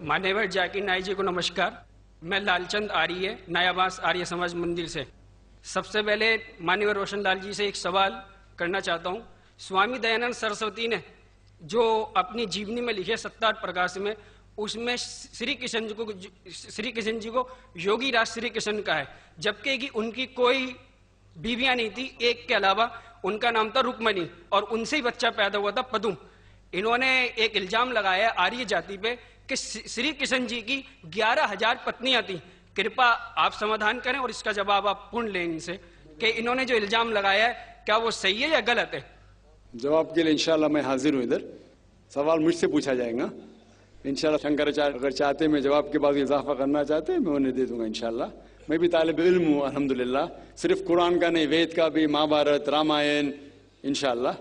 मान्यवर जाकिर नाइक जी को नमस्कार। मैं लालचंद आर्य, नयाबास आर्य समाज मंदिर से। सबसे पहले मान्यवर रोशनलाल जी से एक सवाल करना चाहता हूँ। स्वामी दयानंद सरस्वती ने जो अपनी जीवनी में लिखे सत्तार प्रकाश में, उसमें श्री कृष्ण जी को योगी राज श्री कृष्ण का है, जबकि कि उनकी कोई बीवियां नहीं थी, एक के अलावा। उनका नाम था रुक्मणी और उनसे ही बच्चा पैदा हुआ था पदुम। इन्होंने एक इल्जाम लगाया आर्य जाति पे कि श्री कृष्ण जी की 11,000 पत्नियां थी। कृपया आप समाधान करें और इसका जवाब आप पूर्ण लें इनसे कि इन्होंने जो इल्जाम लगाया है क्या वो सही है या गलत है। जवाब के लिए इंशाल्लाह मैं हाजिर हूँ। इधर सवाल मुझसे पूछा जाएगा इंशाल्लाह। शंकराचार्य अगर चाहते मैं जवाब के बाद इजाफा करना चाहते मैं उन्हें दे दूंगा इंशाल्लाह। मैं भी तालिब इल्म हूँ अल्हम्दुलिल्लाह, सिर्फ कुरान का नहीं, वेद का भी, महाभारत, रामायण इंशाल्लाह।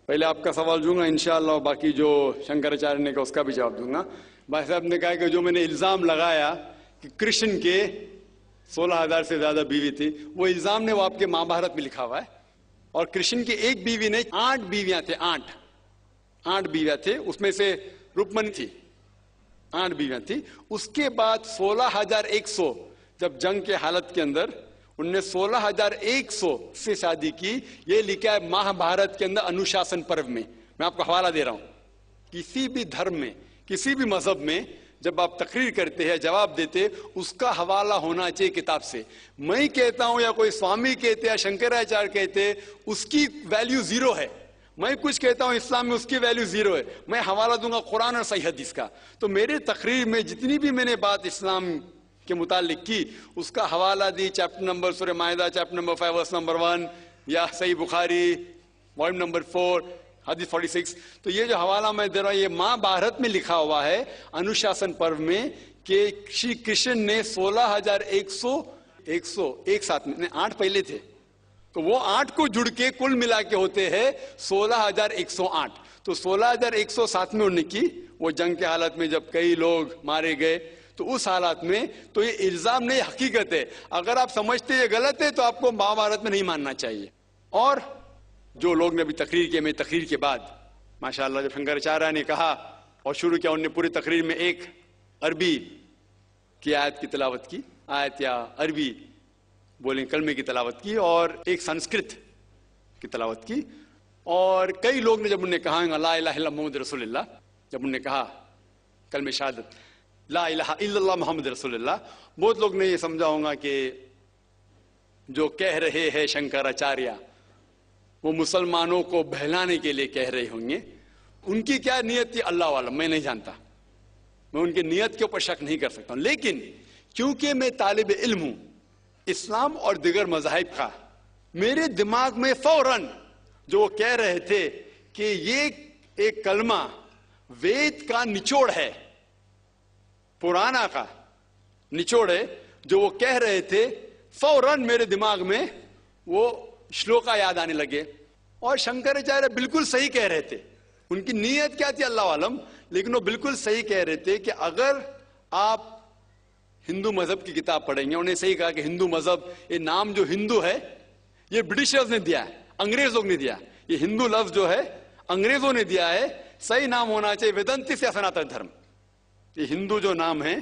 पहले आपका सवाल दूंगा इंशाल्लाह, बाकी जो शंकराचार्य ने कहा उसका भी जवाब दूंगा। भाई साहब ने कहा कि जो मैंने इल्जाम लगाया कि कृष्ण के 16,000 से ज्यादा बीवी थी, वो इल्जाम ने वो आपके महाभारत में लिखा हुआ है। और कृष्ण की एक बीवी ने 8 बीवियां थे, 8 बीवियां थे, उसमें से रुक्मणी थी, 8 बीवियां थी। उसके बाद 16,100 जब जंग के हालत के अंदर उनने 16,100 से शादी की। ये लिखा है महाभारत के अंदर अनुशासन पर्व में। मैं आपको हवाला दे रहा हूं। किसी भी धर्म में, किसी भी मजहब में जब आप तकरीर करते हैं, जवाब देते, उसका हवाला होना चाहिए किताब से। मैं कहता हूं या कोई स्वामी कहते या शंकराचार्य कहते, उसकी वैल्यू 0 है। मैं कुछ कहता हूं इस्लाम में, उसकी वैल्यू 0 है। मैं हवाला दूंगा कुरान और सही हदीस का। तो मेरे तकरीर में जितनी भी मैंने बात इस्लाम के मुतालिक की, उसका हवाला दी। चैप्टर नंबर सूरह माइदा चैप्टर नंबर 5 वर्स नंबर 1, या सही बुखारी वॉल्यूम नंबर 4 हदीस 46। तो ये जो हवाला मैं दे रहा हूं, ये महाभारत में लिखा हुआ है अनुशासन पर्व में कि श्री कृष्ण ने 16,100 एक साथ में, 8 पहले थे, तो वो 8 को जुड़ के कुल मिला के होते हैं 16,108। तो 16,100 साथ में उन्होंने की। वो जंग के हालत में जब कई लोग मारे गए, तो उस हालात में तो ये इल्जाम नहीं, हकीकत है। अगर आप समझते ये गलत है तो आपको महाभारत में नहीं मानना चाहिए। और जो लोग ने अभी तकरीर किया, मैं तकरीर के बाद माशाअल्लाह जब शंकराचार्य ने कहा और शुरू किया, उन्होंने पूरी तकरीर में एक अरबी की आयत की तिलावत की, आयत या अरबी बोलें कलमे की तिलावत की, और एक संस्कृत की तिलावत की। और कई लोग ने जब उन्हें कहा ला इलाहा इल्लल्लाह मुहम्मद रसूलुल्लाह, जब उन्होंने कहा कलमे शहादत ला इलाहा इल्लल्लाह मुहम्मद रसूलुल्लाह, बहुत लोग ने ये समझा होगा कि जो कह रहे हैं शंकराचार्य वो मुसलमानों को बहलाने के लिए कह रहे होंगे। उनकी क्या नियत थी अल्लाह वालम, मैं नहीं जानता, मैं उनकी नियत के ऊपर शक नहीं कर सकता हूं। लेकिन क्योंकि मैं तालिब इल्म हूं इस्लाम और दिगर मज़ाहिब का, मेरे दिमाग में फौरन जो वो कह रहे थे कि ये एक कलमा वेद का निचोड़ है, पुराना का निचोड़ है, जो वो कह रहे थे, फौरन मेरे दिमाग में वो श्लोका याद आने लगे। और शंकराचार्य बिल्कुल सही कह रहे थे। उनकी नीयत क्या थी अल्लाह आलम, लेकिन वो बिल्कुल सही कह रहे थे कि अगर आप हिंदू मजहब की किताब पढ़ेंगे, उन्हें सही कहा कि हिंदू मजहब, ये नाम जो हिंदू है ये ब्रिटिशर्स ने दिया है, अंग्रेजों ने दिया। ये हिंदू लफ्ज जो है अंग्रेजों ने दिया है, सही नाम होना चाहिए वेदांतिस या सनातन धर्म। ये हिंदू जो नाम है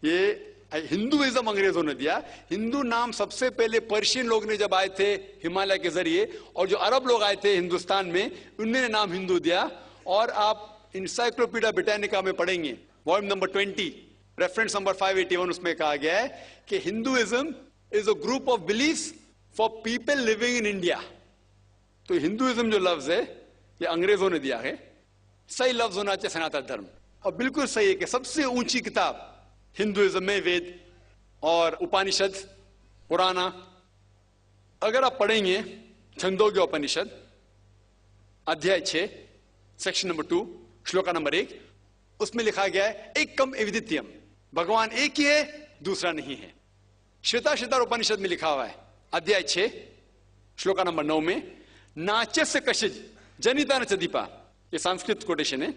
ये हिंदुइज्म अंग्रेजों ने दिया। हिंदू नाम सबसे पहले पर्शियन लोग ने जब आए थे हिमालय के जरिए, और जो अरब लोग आए थे हिंदुस्तान में, उन्होंने नाम हिंदू दिया। और आप इंसाइक्लोपीडिया ब्रिटानिका में पढ़ेंगे वॉल्यूम नंबर 20 रेफरेंस नंबर 581, उसमें कहा गया है कि Hinduism is a group of beliefs for people living in India. तो हिंदुइज्म जो लफ्ज है ये अंग्रेजों ने दिया है, सही लफ्ज होना चाहिए सनातन धर्म। और बिल्कुल सही है कि सबसे ऊंची किताब हिंदुइज्म में वेद और उपनिषद पुराना। अगर आप पढ़ेंगे छंदोग्य उपनिषद अध्याय 6 सेक्शन नंबर 2 श्लोका नंबर 1, उसमें लिखा गया है एकम एविदित्यम, भगवान एक ही है, दूसरा नहीं है। श्वेताश्वतर उपनिषद में लिखा हुआ है अध्याय 6 श्लोका नंबर 9 में, नाचस्य कशिज जनिता न चदीपा, ये संस्कृत कोटेशन है।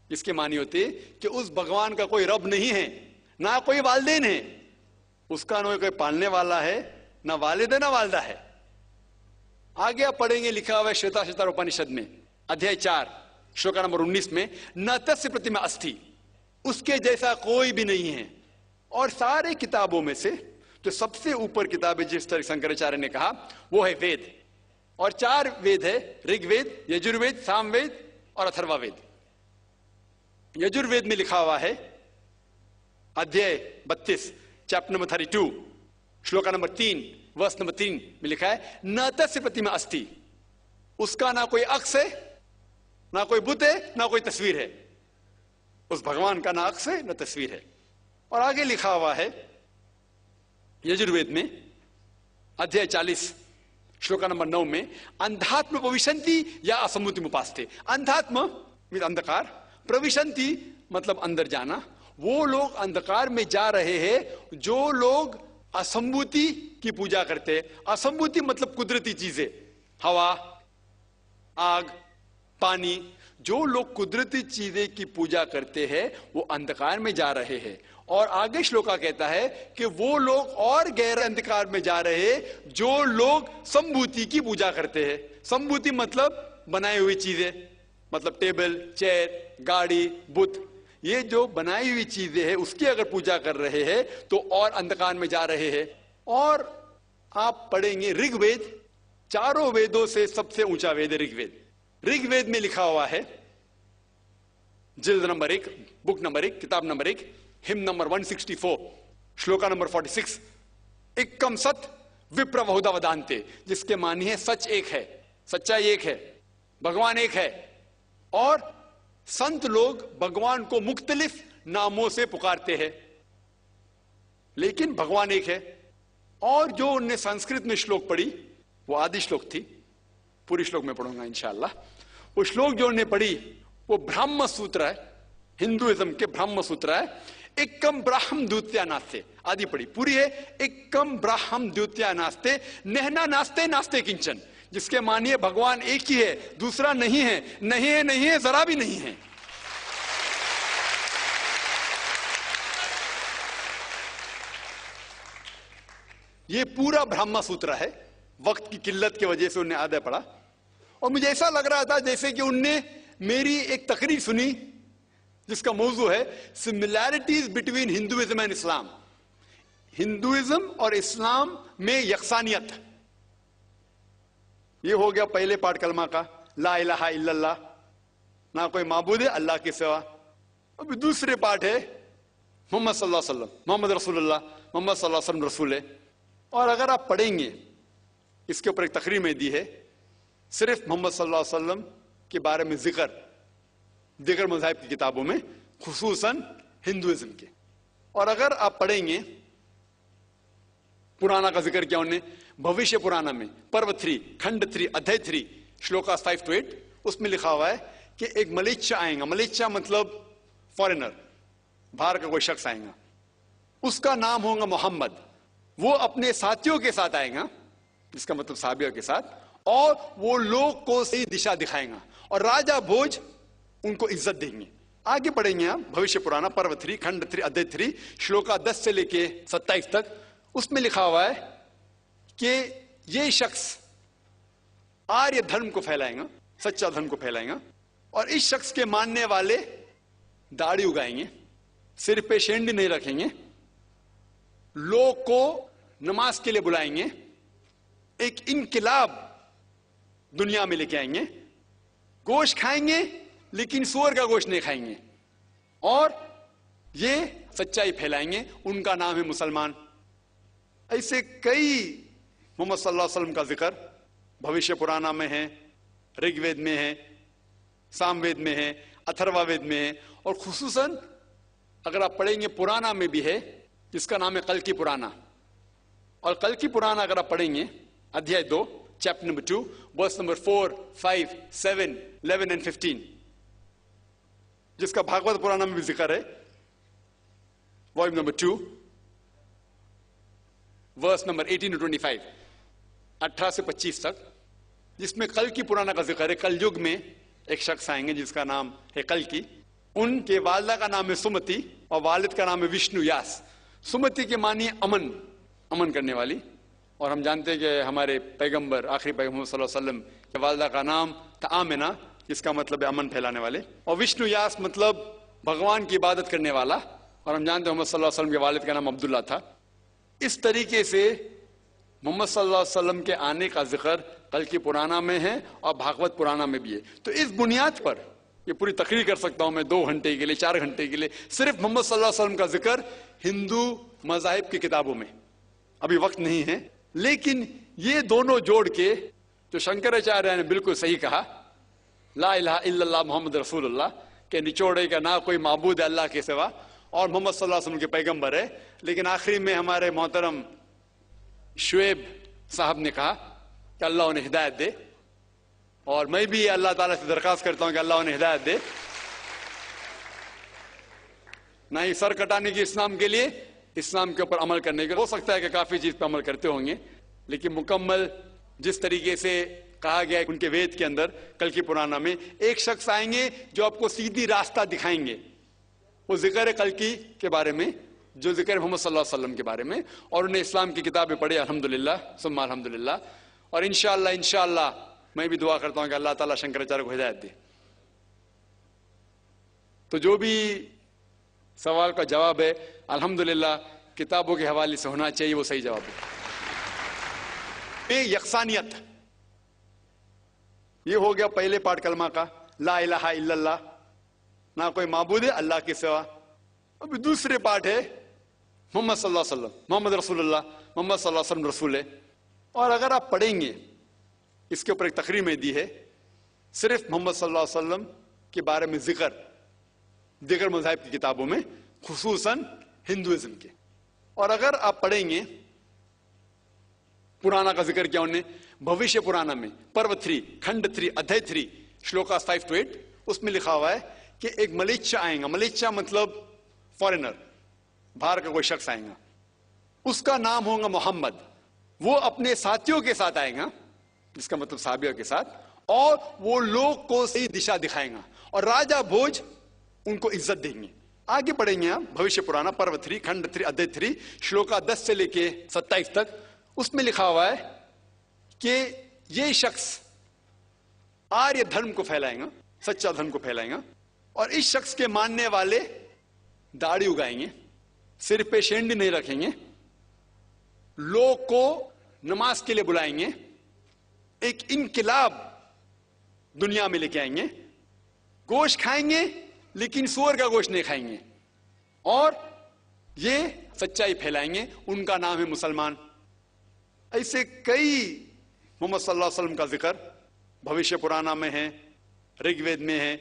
इसके मानी होती है कि उस भगवान का कोई रब नहीं है, ना कोई वालिदैन है, उसका ना कोई पालने वाला है, ना वालिद है ना वालदा है। आगे आप पढ़ेंगे लिखा हुआ है श्वेताश्वतर उपनिषद में अध्याय 4 श्लोका नंबर 19 में, न तस्य प्रतिमा अस्थि, उसके जैसा कोई भी नहीं है। और सारे किताबों में से जो सबसे ऊपर किताब है, जिस तरह शंकराचार्य ने कहा, वो है वेद। और 4 वेद है, ऋग्वेद, यजुर्वेद, सामवेद और अथर्ववेद। यजुर्वेद में लिखा हुआ है, अध्याय 32, चैप्टर नंबर 32, श्लोका नंबर 3, वर्ष नंबर 3 में लिखा है, न तस्य प्रतिमा अस्ति, उसका ना कोई अक्ष है, ना कोई बुत है, ना कोई तस्वीर है। उस भगवान का ना अक्ष है, ना तस्वीर है। और आगे लिखा हुआ है यजुर्वेद में अध्याय 40, श्लोका नंबर 9 में, अंधात्म प्रविशन्ति या असम्मुति उपास्ते। अंधात्म मतलब अंधकार, प्रविशन्ति मतलब अंदर जाना। वो लोग अंधकार में जा रहे हैं जो लोग असंभूति की पूजा करते हैं। असंभूति मतलब कुदरती चीजें, हवा, आग, पानी। जो लोग कुदरती चीजें की पूजा करते हैं वो अंधकार में जा रहे हैं। और आगे श्लोका कहता है कि वो लोग और गहरे अंधकार में जा रहे हैं जो लोग संभूति की पूजा करते हैं। संभूति मतलब बनाई हुई चीजें, मतलब टेबल, चेयर, गाड़ी, बुत। ये जो बनाई हुई चीजें हैं उसकी अगर पूजा कर रहे हैं तो और अंधकार में जा रहे हैं। और आप पढ़ेंगे ऋग्वेद, चारों वेदों से सबसे ऊंचा वेद है ऋग्वेद। ऋग्वेद में लिखा हुआ है, जिल्द नंबर 1, बुक नंबर 1, किताब number 1, him number 164, shloka number 46, एकम सत विप्र बहुधा वदान्ते, जिसके मानी है सच एक है, सच्चाई एक है, भगवान एक है। और संत लोग भगवान को मुख्तलिफ नामों से पुकारते हैं, लेकिन भगवान एक है। और जो उनने संस्कृत में श्लोक पढ़ी वो आदि श्लोक थी, पूरी श्लोक में पढ़ूंगा इंशाअल्लाह। वो श्लोक जो उन्हें पढ़ी वो ब्रह्म सूत्र है, हिंदुइज्म के ब्रह्म सूत्र है। एकम ब्राह्म द्वितीया नास्ते, आदि पढ़ी, पूरी है। एकम ब्राह्म द्वितीया नास्ते, नेहना नास्ते नास्ते किंचन, जिसके मानिए भगवान एक ही है, दूसरा नहीं है, नहीं है, नहीं है, जरा भी नहीं है। ये पूरा ब्रह्म सूत्र है। वक्त की किल्लत की वजह से उन्हें आधा पढ़ा और मुझे ऐसा लग रहा था जैसे कि उनने मेरी एक तकरीर सुनी जिसका मौजू है similarities between Hinduism and Islam. Hinduism और इस्लाम में यकसानियत। ये हो गया पहले पाठ कलमा का, ला इलाहा इल्लल्लाह, ना कोई माबूद है अल्लाह के सिवा। अभी दूसरे पाठ है मोहम्मद सल्लल्लाहु अलैहि वसल्लम, मोहम्मद रसूलुल्लाह, मोहम्मद सल्लल्लाहु अलैहि वसल्लम रसूल है। और अगर आप पढ़ेंगे, इसके ऊपर एक तकरीर में दी है, सिर्फ मोहम्मद सल्लल्लाहु अलैहि वसल्लम के बारे में जिक्र दिगर मज़ाहिब की किताबों में, खुसूसन हिंदुइज्म के। और अगर आप पढ़ेंगे, पुराना का जिक्र किया उन्होंने, भविष्य पुराना में पर्व 3, खंड 3, अध्याय 3, श्लोका 5 to 8, उसमें लिखा हुआ है कि एक मलेच्छा आएगा। मलेच्छा मतलब फॉरेनर, बाहर का कोई शख्स आएगा, उसका नाम होगा मोहम्मद। वो अपने साथियों के साथ आएगा, जिसका मतलब साहबियों के साथ, और वो लोग को सही दिशा दिखाएगा और राजा भोज उनको इज्जत देंगे। आगे पढ़ेंगे आप भविष्य पुराना पर्व 3, खंड 3, अध्याय 3, श्लोका 10 से लेके 27 तक। उसमें लिखा हुआ है कि ये शख्स आर्य धर्म को फैलाएगा, सच्चा धर्म को फैलाएगा। और इस शख्स के मानने वाले दाढ़ी उगाएंगे, सिर पे शेंडी नहीं रखेंगे, लोग को नमाज के लिए बुलाएंगे, एक इनकिलाब दुनिया में लेके आएंगे, गोश्त खाएंगे लेकिन सूअर का गोश्त नहीं खाएंगे, और ये सच्चाई फैलाएंगे। उनका नाम है मुसलमान। ऐसे कई मोहम्मद सल्लल्लाहु अलैहि वसल्लम का जिक्र भविष्य पुराना में है, ऋग्वेद में है, सामवेद में है, अथर्ववेद में है, और खुसूसन अगर आप पढ़ेंगे पुराना में भी है, जिसका नाम है कल्कि पुराना। और कल्कि पुराना अगर आप पढ़ेंगे, अध्याय 2, chapter number 2, verse number 4, 5, 7, 11 and 15, जिसका भागवत पुराना में भी जिक्र है, volume number 2, verse number 18 to 25, 18 से 25 तक, जिसमें कल्कि पुराना का जिक्र है। कल युग में एक शख्स आएंगे जिसका नाम है कल्कि। उनके वालिदा का नाम है सुमति और वालिद का नाम है विष्णु यास। सुमति के मानी अमन, अमन करने वाली। और हम जानते हैं कि हमारे पैगंबर, आखिरी पैगंबर सल्लल्लाहु अलैहि वसल्लम के वालिदा का नाम था आमिना, जिसका मतलब है अमन फैलाने वाले। और विष्णु यास मतलब भगवान की इबादत करने वाला, और हम जानते हैं मोहम्मद सल्लल्लाहु अलैहि वसल्लम के वालिद का नाम अब्दुल्ला था। इस तरीके से मोहम्मद सल्लल्लाहु अलैहि वसल्लम के आने का जिक्र कल की पुराना में है और भागवत पुराना में भी है। तो इस बुनियाद पर ये पूरी तकरीर कर सकता हूं मैं 2 घंटे के लिए, 4 घंटे के लिए, सिर्फ मोहम्मद सल्लल्लाहु अलैहि वसल्लम का जिक्र हिंदू मज़ाहिब की किताबों में। अभी वक्त नहीं है, लेकिन ये दोनों जोड़ के जो शंकराचार्य ने बिल्कुल सही कहा, ला इलाहा इल्लल्लाह मुहम्मद रसूलुल्लाह के निचोड़े का ना कोई माबूद है अल्लाह के सिवा, और मोहम्मद सल्लल्लाहु अलैहि वसल्लम के पैगंबर है। लेकिन आखिरी में हमारे मोहतरम शुएब साहब ने कहा कि अल्लाह उन्हें हिदायत दे, और मैं भी अल्लाह ताला से दरखास्त करता हूं कि अल्लाह उन्हें हिदायत दे। ना ही सर कटाने की इस्लाम के लिए, इस्लाम के ऊपर अमल करने के। हो सकता है कि काफी चीज पर अमल करते होंगे, लेकिन मुकम्मल जिस तरीके से कहा गया है उनके वेद के अंदर, कल की पुराना में, एक शख्स आएंगे जो आपको सीधी रास्ता दिखाएंगे। वो जिक्र है कल की के बारे में, जो जिक्र मोहम्मद सल्लल्लाहु अलैहि वसल्लम के बारे में, और उन्हें इस्लाम की किताबें पढ़ी, अल्हम्दुलिल्लाह सुम्मा अल्हम्दुलिल्लाह। और इंशाअल्लाह मैं भी दुआ करता हूं कि अल्लाह ताला शंकराचार्य को हिदायत दे। तो जो भी सवाल का जवाब है अल्हम्दुलिल्लाह किताबों के हवाले से होना चाहिए, वो सही जवाब है। यकसानियत, ये हो गया पहले पाठ कलमा का, ला इलाहा इल्लल्लाह, ना कोई माबूद है अल्लाह के सिवा। अभी दूसरे पाठ है मोहम्मद सल्लल्लाहु अलैहि वसल्लम, मोहम्मद रसूलुल्लाह, मोहम्मद सल्लल्लाहु अलैहि वसल्लम रसूल है। और अगर आप पढ़ेंगे, इसके ऊपर एक तकरीर में दी है, सिर्फ मोहम्मद सल्लल्लाहु अलैहि वसल्लम के बारे में जिक्र दिगर मज़ाहिब की किताबों में, खुसूसन हिंदुइज्म के। और अगर आप पढ़ेंगे, पुराना का जिक्र किया उन्होंने, भविष्य पुराना में पर्व 3 खंड 3 अध्याय 3 श्लोकास 5 to 8, उसमें लिखा हुआ है कि एक मलेच्छा आएगा। मलेच्छा मतलब फॉरेनर, बाहर का कोई शख्स आएगा, उसका नाम होगा मोहम्मद। वो अपने साथियों के साथ आएगा, जिसका मतलब साहबियों के साथ, और वो लोग को सही दिशा दिखाएगा, और राजा भोज उनको इज्जत देंगे। आगे पढ़ेंगे आप भविष्य पुराना पर्व 3 खंड 3 अध्याय 3 श्लोका 10 से लेके 27 तक। उसमें लिखा हुआ है कि ये शख्स आर्य धर्म को फैलाएगा, सच्चा धर्म को फैलाएगा, और इस शख्स के मानने वाले दाढ़ी उगाएंगे, सिर पे शेंडी नहीं रखेंगे, लोग को नमाज के लिए बुलाएंगे, एक इनकलाब दुनिया में लेके आएंगे, गोश्त खाएंगे लेकिन सूअर का गोश्त नहीं खाएंगे, और ये सच्चाई फैलाएंगे। उनका नाम है मुसलमान। ऐसे कई मोहम्मद सल्लल्लाहु अलैहि वसल्लम का जिक्र भविष्य पुराना में है, ऋग्वेद में है,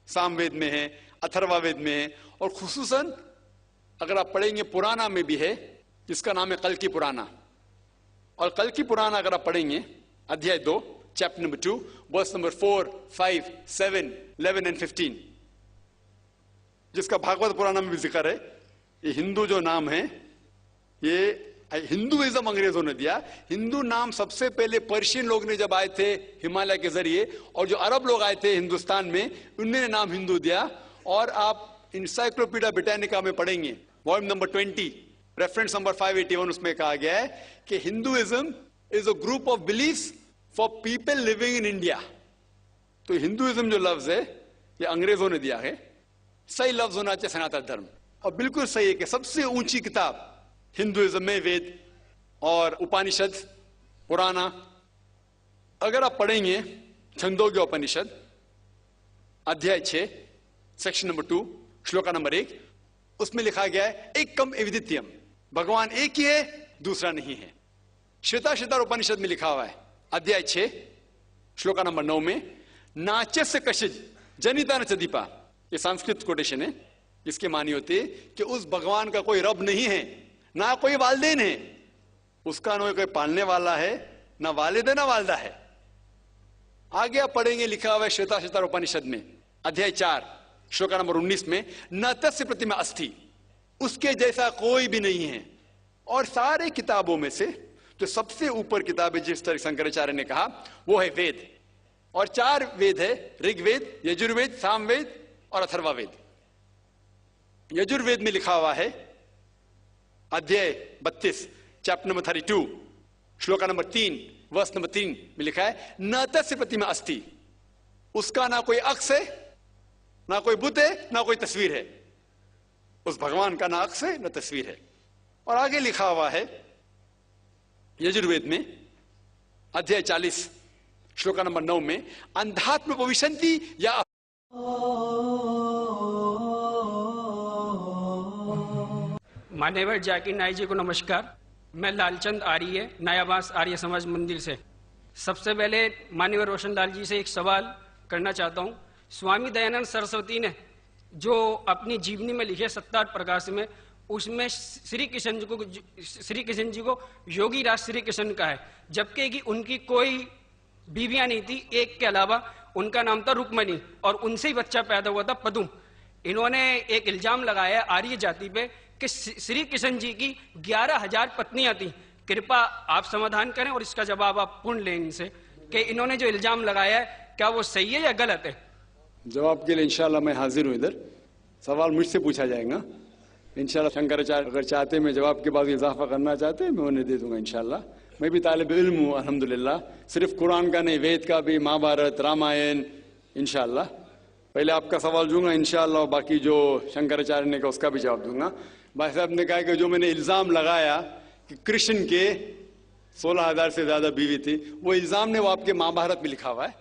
सामवेद में है, अथर्ववेद में है, और खुसूसन अगर आप पढ़ेंगे पुराना में भी है, जिसका नाम है कल की पुराना। और कल की पुराना अगर आप पढ़ेंगे अध्याय 2 chapter number 2 verse number 4, 5, 7, 11 and 15, जिसका भागवत पुराना में भी जिक्र है। ये हिंदू जो नाम है, ये हिंदुइज्म अंग्रेजों ने दिया। हिंदू नाम सबसे पहले पर्शियन लोग ने जब आए थे हिमालय के जरिए, और जो अरब लोग आए थे हिंदुस्तान में, उन्होंने नाम हिंदू दिया। और आप इंसाइक्लोपीडिया ब्रिटानिका में पढ़ेंगे वॉल्यूम नंबर 20 रेफरेंस नंबर 581, उसमें कहा गया है कि Hinduism is a group of beliefs for people living in India. तो हिंदुइज्म जो लफ्ज है ये अंग्रेजों ने दिया है। सही लफ्ज होना चाहिए सनातन धर्म, और बिल्कुल सही है कि सबसे ऊंची किताब हिंदुइज्म में वेद और उपनिषद पुराना। अगर आप पढ़ेंगे छंदोग्य उपनिषद अध्याय 6 सेक्शन नंबर 2 श्लोका नंबर 1, उसमें लिखा गया है एकम एविदित्यम, भगवान एक ही है, दूसरा नहीं है। श्वेताश्वतर उपनिषद में लिखा हुआ है अध्याय 6 श्लोका नंबर 9 में, नाचस्य कशिज जनिता न चदीपा, ये संस्कृत कोटेशन है, जिसके मानी होती है कि उस भगवान का कोई रब नहीं है, ना कोई वालिदैन है, उसका ना कोई पालने वाला है, ना वालिद है ना वालदा है। आगे आप पढ़ेंगे लिखा हुआ है श्वेताश्वतर उपनिषद में अध्याय 4 श्लोका नंबर 19 में, न तस्य प्रतिमा अस्ति, उसके जैसा कोई भी नहीं है। और सारे किताबों में से जो सबसे ऊपर किताब है, जिस तरह शंकराचार्य ने कहा, वो है वेद। और 4 वेद है, ऋग्वेद, यजुर्वेद, सामवेद और अथर्ववेद। यजुर्वेद में लिखा हुआ है अध्याय 32 chapter number 32 shloka number 3 verse number 3 में लिखा है, न तस्य प्रतिमा अस्ति, उसका ना कोई अक्ष है ना कोई बुत है ना कोई तस्वीर है उस भगवान का, ना अक्स है ना तस्वीर है। और आगे लिखा हुआ है यजुर्वेद में अध्याय 40 श्लोका नंबर 9 में, अंधात्म भविष्यन्ति या मान्यवर जाकिर नाइक जी को नमस्कार। मैं लालचंद आर्य, नयाबास आर्य समाज मंदिर से। सबसे पहले मान्यवर रोशन लाल जी से एक सवाल करना चाहता हूँ। स्वामी दयानंद सरस्वती ने जो अपनी जीवनी में लिखे 7 प्रकाश में, उसमें श्री कृष्ण जी को योगी राज श्री कृष्ण का है, जबकि कि उनकी कोई बीवियां नहीं थी, एक के अलावा। उनका नाम था रुक्मणी और उनसे ही बच्चा पैदा हुआ था पदुम। इन्होंने एक इल्जाम लगाया आर्य जाति पे कि श्री कृष्ण जी की 11,000 पत्नियां थी। कृपया आप समाधान करें और इसका जवाब आप पूर्ण लें इनसे कि इन्होंने जो इल्जाम लगाया है क्या वो सही है या गलत है। जवाब के लिए इंशाल्लाह मैं हाजिर हूं। इधर सवाल मुझसे पूछा जाएगा इंशाल्लाह। शंकराचार्य अगर चाहते मैं जवाब के बाद इजाफा करना चाहते मैं उन्हें दे दूंगा इंशाल्लाह। मैं भी तालिब इल्म हूँ अल्हम्दुलिल्लाह, सिर्फ कुरान का नहीं, वेद का भी, महाभारत, रामायण इंशाल्लाह। पहले आपका सवाल दूंगा इंशाल्लाह और बाकी जो शंकराचार्य ने कहा उसका भी जवाब दूंगा। भाई साहब ने कहा कि जो मैंने इल्जाम लगाया कि कृष्ण के 16,000 से ज्यादा बीवी थी, वो इल्जाम ने वो आपके महाभारत में लिखा हुआ है।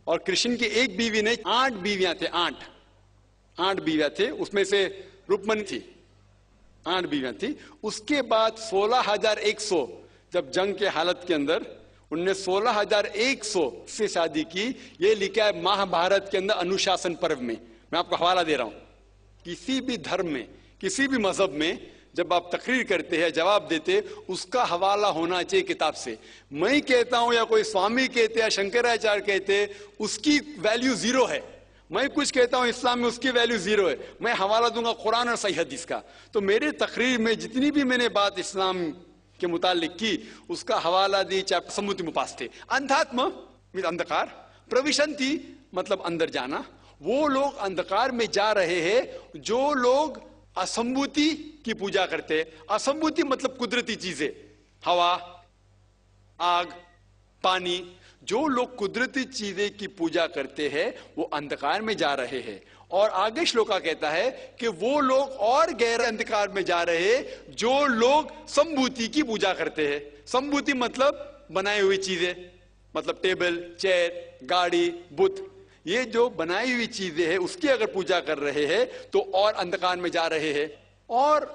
और कृष्ण की एक बीवी नहीं 8 बीवियां थे, 8 बीवियां थे, उसमें से रुक्मणी थी, 8 बीवियां थी। उसके बाद 16,100 जब जंग के हालत के अंदर उनने 16,100 से शादी की। ये लिखा है महाभारत के अंदर अनुशासन पर्व में। मैं आपको हवाला दे रहा हूं। किसी भी धर्म में, किसी भी मजहब में जब आप तकरीर करते हैं, जवाब देते, उसका हवाला होना चाहिए किताब से। मैं कहता हूं या कोई स्वामी कहते या शंकराचार्य कहते, उसकी वैल्यू 0 है। मैं कुछ कहता हूं इस्लाम में, उसकी वैल्यू 0 है। मैं हवाला दूंगा कुरान और सही हदीस का। तो मेरे तकरीर में जितनी भी मैंने बात इस्लाम के मुतालिक की, उसका हवाला दी, चाहे सम्मुति मुपास्ते। अंधात्म अंधकार, प्रविशंति मतलब अंदर जाना। वो लोग अंधकार में जा रहे हैं जो लोग असंभूति की पूजा करते हैं। असंभूति मतलब कुदरती चीजें, हवा, आग, पानी। जो लोग कुदरती चीजें की पूजा करते हैं वो अंधकार में जा रहे हैं। और आगे श्लोका कहता है कि वो लोग और गहरे अंधकार में जा रहे हैं जो लोग संभूति की पूजा करते हैं। संभूति मतलब बनाई हुई चीजें, मतलब टेबल, चेयर, गाड़ी, बुत। ये जो बनाई हुई चीजें हैं उसकी अगर पूजा कर रहे हैं तो और अंधकार में जा रहे हैं। और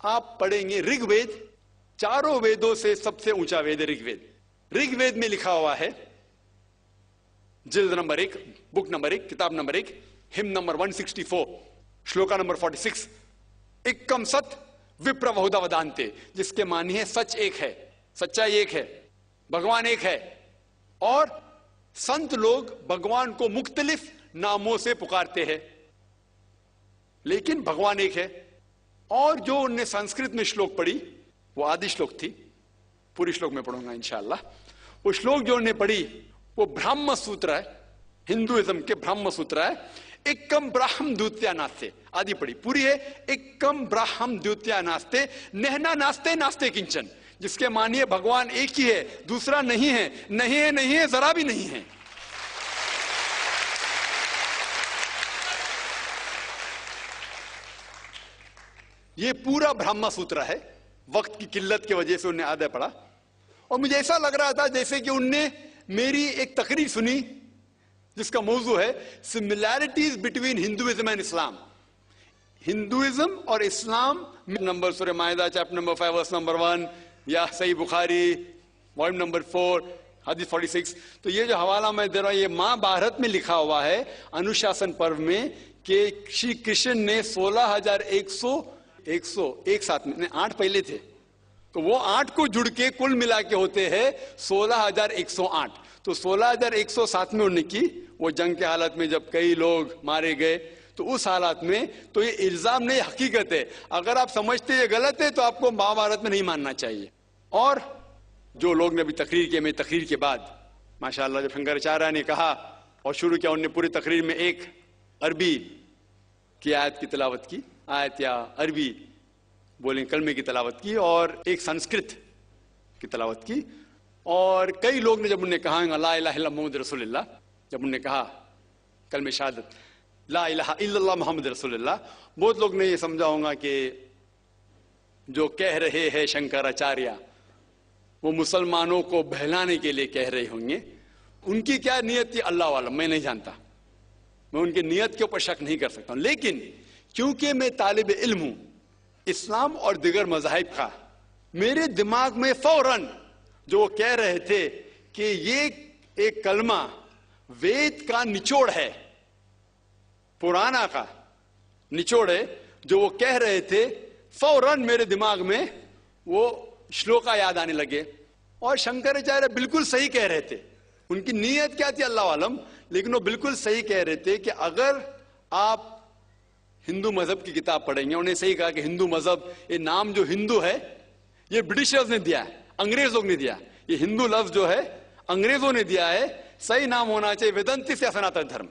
आप पढ़ेंगे ऋग्वेद, 4 वेदों से सबसे ऊंचा वेद है ऋग्वेद। ऋग्वेद में लिखा हुआ है, जिल्द नंबर 1, बुक नंबर 1, किताब number 1, him number 164, shloka number 46, एकम सत विप्र बहुधा वदान्ते, जिसके मानी है सच एक है, सच्चाई एक है, भगवान एक है। और संत लोग भगवान को मुख्तलिफ नामों से पुकारते हैं, लेकिन भगवान एक है। और जो उनने संस्कृत में श्लोक पढ़ी वो आदि श्लोक थी, पूरी श्लोक में पढ़ूंगा इंशाअल्लाह। वो श्लोक जो उन्हें पढ़ी वो ब्रह्म सूत्र है, हिंदुइज्म के ब्रह्म सूत्र है। एकम ब्राह्म द्वितीया नास्ते, आदि पढ़ी, पूरी है। एकम ब्राह्म द्वितीया नास्ते, नहना नास्ते नास्ते किंचन, जिसके मानिए भगवान एक ही है, दूसरा नहीं है, नहीं है, नहीं है, जरा भी नहीं है। ये पूरा ब्रह्म सूत्र है। वक्त की किल्लत की वजह से उन्हें आधा पढ़ा और मुझे ऐसा लग रहा था जैसे कि उनने मेरी एक तकरीर सुनी जिसका मौजू है similarities between Hinduism and Islam. Hinduism और इस्लाम नंबर सूरह माइदा चैप्टर नंबर 5 वर्स नंबर 1 या सही बुखारी वॉल्यूम नंबर 4 हदीस 46। तो ये जो हवाला मैं दे रहा हूं ये महाभारत में लिखा हुआ है अनुशासन पर्व में कि श्री कृष्ण ने 16,100 एक साथ में 8 पहले थे तो वो 8 को जुड़ के कुल मिला के होते हैं 16,108। तो 16,107 में उन्होंने की वो जंग के हालत में जब कई लोग मारे गए। तो उस हालात में तो ये इल्जाम नहीं, हकीकत है। अगर आप समझते ये गलत है तो आपको महाभारत में नहीं मानना चाहिए। और जो लोग ने अभी तकरीर किया, मेरी तकरीर के बाद माशाअल्लाह जब शंकराचार्य ने कहा और शुरू किया, उन्होंने पूरी तकरीर में एक अरबी की आयत की तिलावत की, आयत या अरबी बोलें कलमे की तिलावत की और एक संस्कृत की तिलावत की। और कई लोग ने जब उन्हें कहा ला इलाहा इल्लल्लाह मुहम्मद रसूलुल्लाह, जब उन्होंने कहा कलमे शहादत, ला इलाहा इल्लल्लाह मोहम्मद रसूलुल्लाह। बहुत लोग ने ये समझा होगा कि जो कह रहे हैं शंकराचार्य वो मुसलमानों को बहलाने के लिए कह रहे होंगे। उनकी क्या नियत थी अल्लाह वाला, मैं नहीं जानता, मैं उनकी नियत के ऊपर शक नहीं कर सकता हूं। लेकिन क्योंकि मैं तालिब इल्म हूं इस्लाम और दिगर मज़ाहिब का, मेरे दिमाग में फौरन जो वो कह रहे थे कि ये एक कलमा वेद का निचोड़ है, पुराना का निचोड़ है, जो वो कह रहे थे, फौरन मेरे दिमाग में वो श्लोका याद आने लगे। और शंकराचार्य बिल्कुल सही कह रहे थे। उनकी नीयत क्या थी अल्लाह आलम, लेकिन वो बिल्कुल सही कह रहे थे कि अगर आप हिंदू मजहब की किताब पढ़ेंगे, उन्हें सही कहा कि हिंदू मजहब, ये नाम जो हिंदू है ये ब्रिटिशर्स ने दिया है, अंग्रेजों ने दिया। ये हिंदू लफ्ज जो है अंग्रेजों ने दिया है, सही नाम होना चाहिए वेदांती से सनातन धर्म।